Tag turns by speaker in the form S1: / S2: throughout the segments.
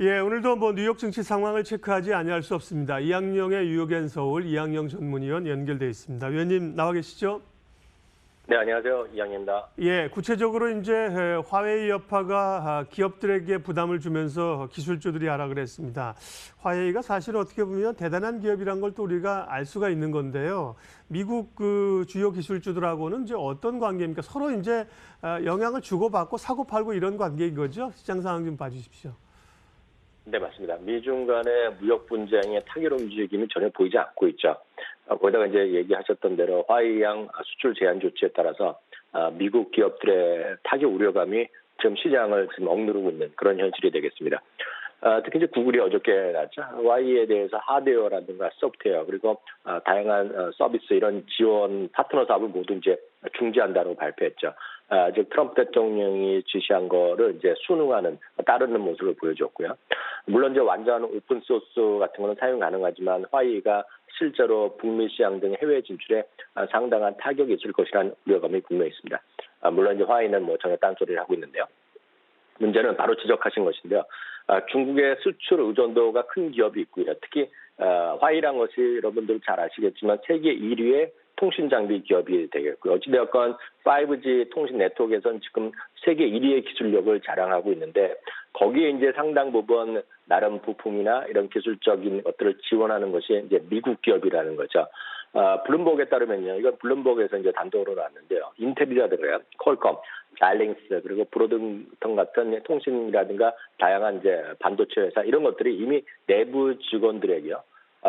S1: 예, 오늘도 뉴욕 증시 상황을 체크하지 아니할 수 없습니다. 이학영의 뉴욕엔 서울 이학영 전문위원 연결돼 있습니다. 위원님 나와 계시죠?
S2: 네, 안녕하세요. 이양입니다.
S1: 예, 구체적으로 이제 화웨이 여파가 기업들에게 부담을 주면서 기술주들이 하락을 했습니다. 화웨이가 사실 어떻게 보면 대단한 기업이란 걸 또 우리가 알 수가 있는 건데요. 미국 그 주요 기술주들하고는 이제 어떤 관계입니까? 서로 이제 영향을 주고받고 사고팔고 이런 관계인 거죠? 시장 상황 좀 봐주십시오.
S2: 네, 맞습니다. 미중 간의 무역 분쟁의 타결 움직임이 전혀 보이지 않고 있죠. 거기다가 이제 얘기하셨던 대로 화웨이양 수출 제한 조치에 따라서 미국 기업들의 타격 우려감이 지금 시장을 지금 억누르고 있는 그런 현실이 되겠습니다. 특히 이제 구글이 어저께 났죠. 화웨이에 대해서 하드웨어라든가 소프트웨어 그리고 다양한 서비스 이런 지원 파트너 사업을 모두 이제 중지한다고 발표했죠. 즉 트럼프 대통령이 지시한 거를 이제 순응하는 따르는 모습을 보여줬고요. 물론 이제 완전 오픈 소스 같은 거는 사용 가능하지만 화웨이가 실제로 북미 시장 등 해외 진출에 상당한 타격이 있을 것이라는 우려감이 분명히 있습니다. 물론 이제 화웨이는 전혀 딴소리를 하고 있는데요. 문제는 바로 지적하신 것인데요. 중국의 수출 의존도가 큰 기업이 있고요. 특히 화웨이라는 것이 여러분들 잘 아시겠지만 세계 1위의 통신 장비 기업이 되겠고요. 어찌되었건 5G 통신 네트워크에서는 지금 세계 1위의 기술력을 자랑하고 있는데 거기에 이제 상당 부분 나름 부품이나 이런 기술적인 것들을 지원하는 것이 이제 미국 기업이라는 거죠. 블룸버그에 따르면요, 이건 블룸버그에서 이제 단독으로 나왔는데요. 인텔이라든가 퀄컴, 자일링스 그리고 브로드컴 같은 통신이라든가 다양한 이제 반도체 회사 이런 것들이 이미 내부 직원들에게요.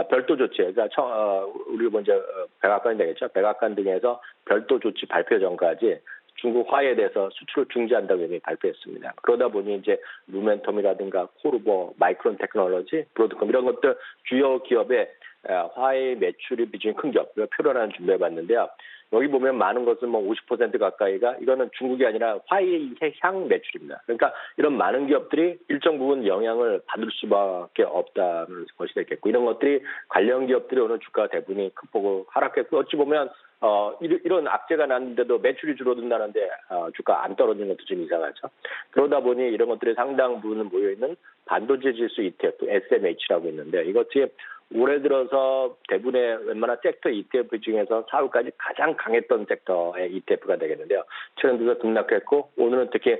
S2: 별도 조치, 그러니까 우리 먼저 백악관이 되겠죠. 백악관 등에서 별도 조치 발표 전까지 중국 화웨이에 대해서 수출을 중지한다고 이미 발표했습니다. 그러다 보니 이제 루멘텀이라든가 코르보, 마이크론 테크놀로지, 브로드컴 이런 것들 주요 기업의 화웨이 매출이 비중이 큰 기업, 표현하는 준비해봤는데요. 여기 보면 많은 것은 50% 가까이가 이거는 중국이 아니라 화웨이 향 매출입니다. 그러니까 이런 많은 기업들이 일정 부분 영향을 받을 수밖에 없다는 것이 되겠고 이런 것들이 관련 기업들이 오늘 주가 대부분이 큰 폭으로 하락했고 어찌 보면 이런 악재가 났는데도 매출이 줄어든다는데 주가 안 떨어지는 것도 좀 이상하죠. 그러다 보니 이런 것들이 상당 부분 모여있는 반도체 지수 ETF, SMH라고 있는데 이것이 올해 들어서 대부분의 웬만한 섹터 ETF 중에서 4월까지 가장 강했던 섹터의 ETF가 되겠는데요. 최근 들어서 등락했고 오늘은 특히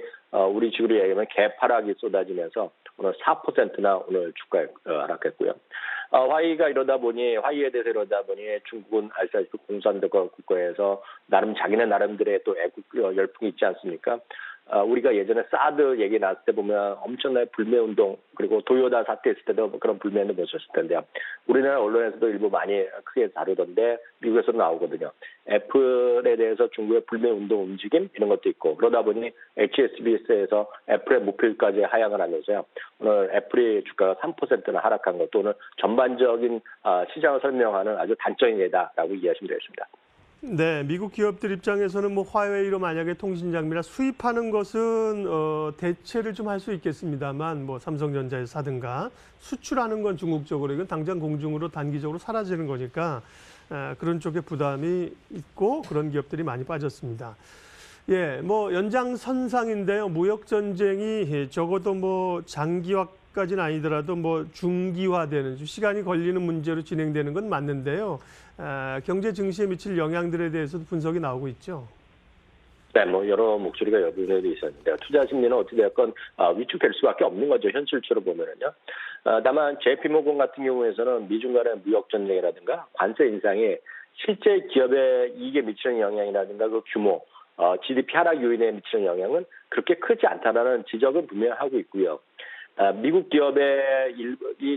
S2: 우리 지구로 얘기하면 개파락이 쏟아지면서 오늘 4%나 오늘 주가에 하락했고요. 화웨이가 화웨이에 대해서 이러다 보니 중국은 알다시피 공산당 국가에서 자기네 나름대로의 또 애국 열풍이 있지 않습니까? 우리가 예전에 사드 얘기 나왔을 때 보면 엄청나게 불매운동 그리고 도요다 사태 있을 때도 그런 불매운동 보셨을 텐데요. 우리나라 언론에서도 일부 많이 크게 다루던데 미국에서도 나오거든요. 애플에 대해서 중국의 불매운동 움직임 이런 것도 있고 그러다 보니 HSBC에서 애플의 목표까지 하향을 하면서요. 오늘 애플의 주가가 3%나 하락한 것도 오늘 전반적인 시장을 설명하는 아주 단적인 예다라고 이해하시면 되겠습니다.
S1: 네, 미국 기업들 입장에서는 화웨이로 만약에 통신 장비나 수입하는 것은 대체를 좀 할 수 있겠습니다만 삼성전자에서 사든가 수출하는 건 중국 쪽으로 이건 당장 공중으로 단기적으로 사라지는 거니까 그런 쪽에 부담이 있고 그런 기업들이 많이 빠졌습니다. 예, 연장선상인데요. 무역 전쟁이 적어도 장기화까지는 아니더라도 중기화되는 시간이 걸리는 문제로 진행되는 건 맞는데요. 경제 증시에 미칠 영향들에 대해서도 분석이 나오고 있죠.
S2: 네, 여러 목소리가 여분에도 있었는데요. 투자 심리는 어찌되었건 위축될 수밖에 없는 거죠. 현실적으로 보면은요. 다만 JP모건 같은 경우에서는 미중 간의 무역 전쟁이라든가 관세 인상이 실제 기업의 이익에 미치는 영향이라든가 그 규모, GDP 하락 요인에 미치는 영향은 그렇게 크지 않다라는 지적은 분명히 하고 있고요. 미국 기업의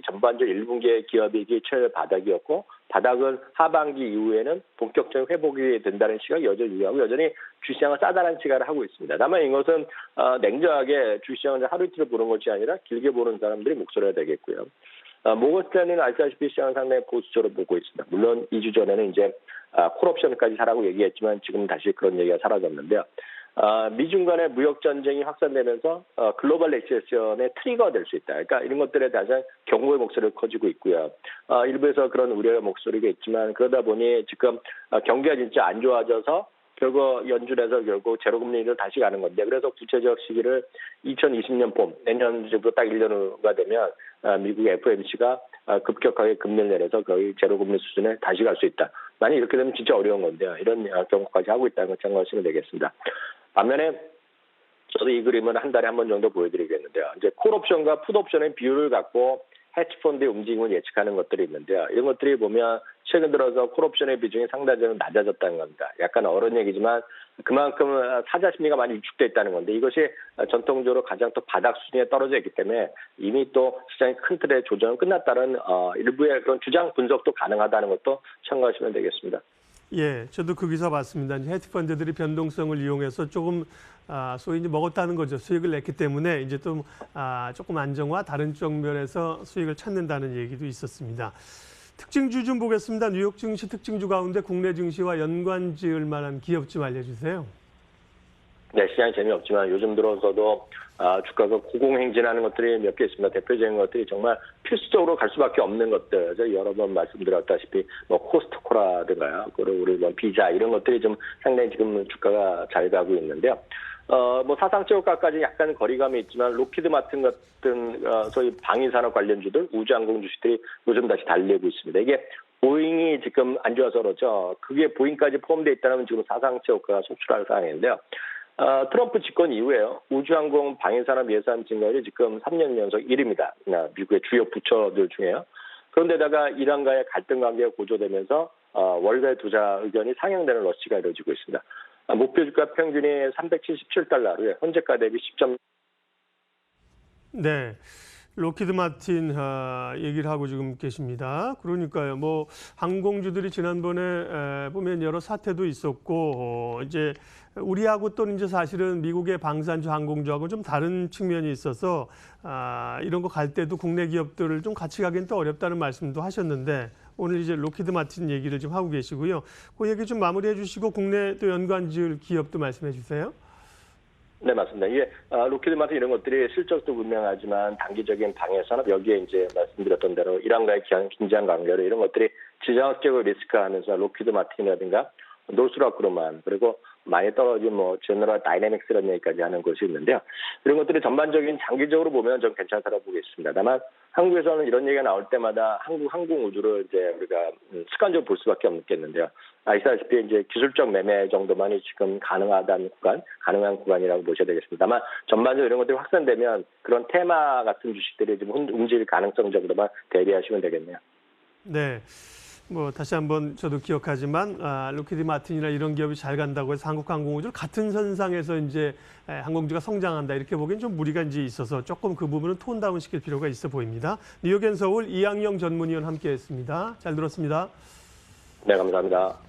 S2: 전반적으로 1분기의 기업이익이 최대 바닥이었고 바닥은 하반기 이후에는 본격적인 회복이 된다는 시각이 여전히 유효하고 여전히 주시장은 싸다는 시각을 하고 있습니다. 다만 이것은 냉정하게 주시장을 하루 이틀 보는 것이 아니라 길게 보는 사람들이 목소리가 되겠고요. 모건스탠리는 아시다시피 시장은 상당히 보수적으로 보고 있습니다. 물론 2주 전에는 이제 콜옵션까지 사라고 얘기했지만 지금 다시 그런 얘기가 사라졌는데요. 미중 간의 무역 전쟁이 확산되면서 글로벌 레세션의 트리거가 될 수 있다. 그러니까 이런 것들에 대해서 경고의 목소리가 커지고 있고요. 일부에서 그런 우려의 목소리가 있지만 그러다 보니 지금 경기가 진짜 안 좋아져서 결국 연준에서 결국 제로금리를 다시 가는 건데 그래서 구체적 시기를 2020년 봄 내년부터 딱 1년 후가 되면 미국 FOMC가 급격하게 금리를 내려서 거의 제로금리 수준에 다시 갈 수 있다. 만약 이렇게 되면 진짜 어려운 건데요. 이런 경고까지 하고 있다는 걸 참고하시면 되겠습니다. 반면에 저도 이 그림은 한 달에 한 번 정도 보여드리겠는데요. 이제 콜옵션과 풋옵션의 비율을 갖고 헤지펀드의 움직임을 예측하는 것들이 있는데요. 이런 것들이 보면 최근 들어서 콜옵션의 비중이 상대적으로 낮아졌다는 겁니다. 약간 어려운 얘기지만 그만큼 사자 심리가 많이 위축돼 있다는 건데 이것이 전통적으로 가장 또 바닥 수준에 떨어져 있기 때문에 이미 또 시장의 큰 틀의 조정은 끝났다는 일부의 그런 주장 분석도 가능하다는 것도 참고하시면 되겠습니다.
S1: 예, 저도 그 기사 봤습니다. 이제 헤지펀드들이 변동성을 이용해서 조금 소위 이제 먹었다는 거죠. 수익을 냈기 때문에 이제 또 조금 안정화 다른 쪽 면에서 수익을 찾는다는 얘기도 있었습니다. 특징주 좀 보겠습니다. 뉴욕 증시 특징주 가운데 국내 증시와 연관 지을 만한 기업 좀 알려주세요.
S2: 네, 시장이 재미없지만 요즘 들어서도 주가가 고공행진하는 것들이 몇 개 있습니다. 대표적인 것들이 정말 필수적으로 갈 수밖에 없는 것들. 제가 여러 번 말씀드렸다시피 뭐 코스트코라든가요. 그리고 우리 뭐 비자 이런 것들이 좀 상당히 지금 주가가 잘 가고 있는데요. 뭐 사상체육가까지 약간 거리감이 있지만 로키드 마틴 같은 소위 방위산업 관련주들, 우주항공 주식들이 요즘 다시 달리고 있습니다. 이게 보잉이 지금 안 좋아서 그렇죠. 그게 보잉까지 포함되어 있다면 지금 사상체육가가 속출할 상황인데요. 트럼프 집권 이후에요. 우주항공 방위산업 예산 증가율이 지금 3년 연속 1위입니다. 미국의 주요 부처들 중에요. 그런데다가 이란과의 갈등 관계가 고조되면서 월별 투자 의견이 상향되는 러시가 이루어지고 있습니다. 목표 주가 평균이 377달러로 현재가 대비 10점.
S1: 네. 로키드 마틴 얘기를 하고 지금 계십니다. 그러니까요. 뭐 항공주들이 지난번에 보면 여러 사태도 있었고 이제 우리하고 또 이제 사실은 미국의 방산주 항공주하고 좀 다른 측면이 있어서 이런 거 갈 때도 국내 기업들을 좀 같이 가기는 또 어렵다는 말씀도 하셨는데 오늘 이제 로키드 마틴 얘기를 좀 하고 계시고요. 그 얘기 좀 마무리해 주시고 국내 또 연관 지을 기업도 말씀해 주세요.
S2: 네, 맞습니다. 이게 로키드 마틴 이런 것들이 실적도 분명하지만 단기적인 방해 산업 여기에 이제 말씀드렸던 대로 이란과의 긴장 관계로 이런 것들이 지정학적으로 리스크하면서 로키드 마틴이라든가 노스락 그루만 그리고 많이 떨어진 뭐 제너럴 다이내믹스라는 얘기까지 하는 것이 있는데요. 이런 것들이 전반적인 장기적으로 보면 좀 괜찮다고 보겠습니다. 다만 한국에서는 이런 얘기가 나올 때마다 한국 항공 우주를 이제 우리가 습관적으로 볼 수밖에 없겠는데요. 아시다시피 이제 기술적 매매 정도만이 지금 가능한 구간이라고 보셔야 되겠습니다. 다만 전반적으로 이런 것들이 확산되면 그런 테마 같은 주식들이 좀 움직일 가능성 정도만 대비하시면 되겠네요.
S1: 네. 뭐 다시 한번 저도 기억하지만 로키드 마틴이나 이런 기업이 잘 간다고 해서 한국 항공우주를 같은 선상에서 이제 항공주가 성장한다 이렇게 보기엔 좀 무리가 이제 있어서 조금 그 부분은 톤 다운 시킬 필요가 있어 보입니다. 뉴욕앤서울 이항영 전문위원 함께했습니다. 잘 들었습니다.
S2: 네, 감사합니다.